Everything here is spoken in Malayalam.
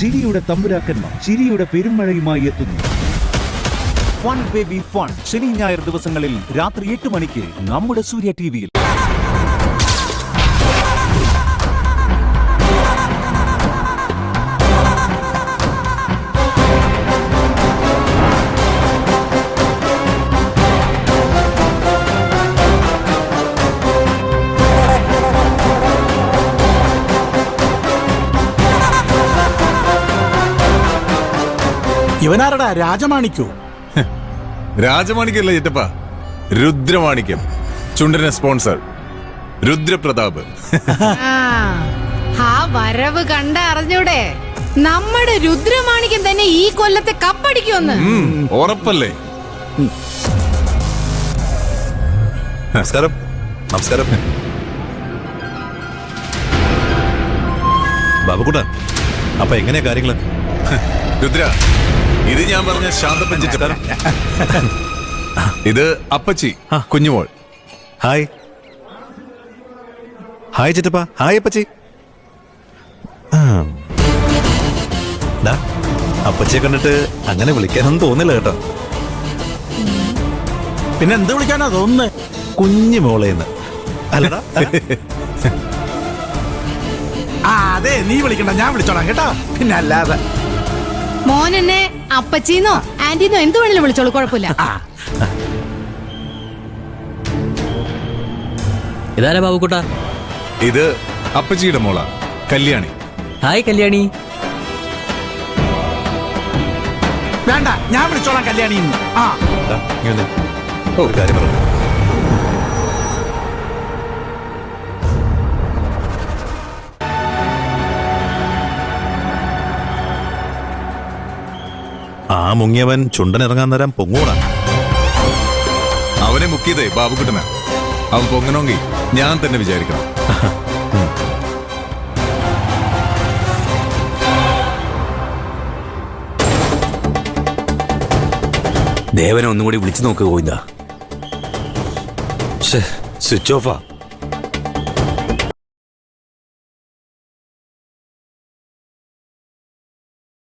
ചിരിയുടെ തമ്പുരാക്കന്മാർ ചിരിയുടെ പെരുമഴയുമായി എത്തുന്നു. ഫൺ ബേബി ഫൺ ശനി ഞായർ ദിവസങ്ങളിൽ രാത്രി 8 മണിക്ക് നമ്മുടെ സൂര്യ ടിവിയിൽ. ഇവനാരടാ രാജമാണിക്കോ? രാജമാണിക്കല്ല ചിറ്റപ്പ, രുദ്രമാണിക്യം. ചുണ്ടന സ്പോൺസർ രുദ്രപ്രതാപ്. ആ വരവ് കണ്ട അറിഞ്ഞൂടെ, നമ്മുടെ രുദ്രമാണിക്യം തന്നെ ഈ കൊല്ലത്തെ കപ്പടിക്കുമെന്ന്. ഉറപ്പല്ലേ? നമസ്കാരം. നമസ്കാരം ബാബുക്കുട്ട, അപ്പൊ എങ്ങനെയാ കാര്യങ്ങള്? രുദ്ര, ഇത് ഞാൻ പറഞ്ഞ ശാന്തപ്പൻ ചിറ്റപ്പ. ഇത് അപ്പച്ചി കുഞ്ഞുമോൾ. ഹായ്. ഹായ് ചിറ്റപ്പ. ഹായ് അപ്പച്ചി. അപ്പച്ചിയെ കണ്ടിട്ട് അങ്ങനെ വിളിക്കാനൊന്നും തോന്നില്ല കേട്ടോ. പിന്നെ എന്ത് വിളിക്കാനാ തോന്നുന്നേ? കുഞ്ഞു മോളേന്ന് അല്ലടാ. അതെ, നീ വിളിക്കണ്ട, ഞാൻ വിളിച്ചോളാം കേട്ടോ. പിന്നെ അല്ലാതെ മോനെന്നെ അപ്പച്ചീന്നോ ആന്റിന്നോ എന്ത് വേണേലും വിളിച്ചോളൂ, കുഴപ്പമില്ല. ഇതാരാ ബാബുക്കുട്ട? ഇത് അപ്പച്ചിയുടെ മോളാ കല്യാണി. ഹായ് കല്യാണി. വേണ്ട, ഞാൻ വിളിച്ചോളാം കല്യാണി. ഒരു കാര്യം പറഞ്ഞു. ആ മുങ്ങിയവൻ ചുണ്ടനിറങ്ങാൻ നേരം പൊങ്ങൂടാ. അവനെ മുക്കിയതേ ബാബുക്കുട്ടന. അവൻ പൊങ്ങണമെങ്കിൽ ഞാൻ തന്നെ വിചാരിക്കണം. ദേവനെ ഒന്നും കൂടി വിളിച്ചു നോക്കുക. ഗോവിന്ദ, സ്വിച്ച് ഓഫാ.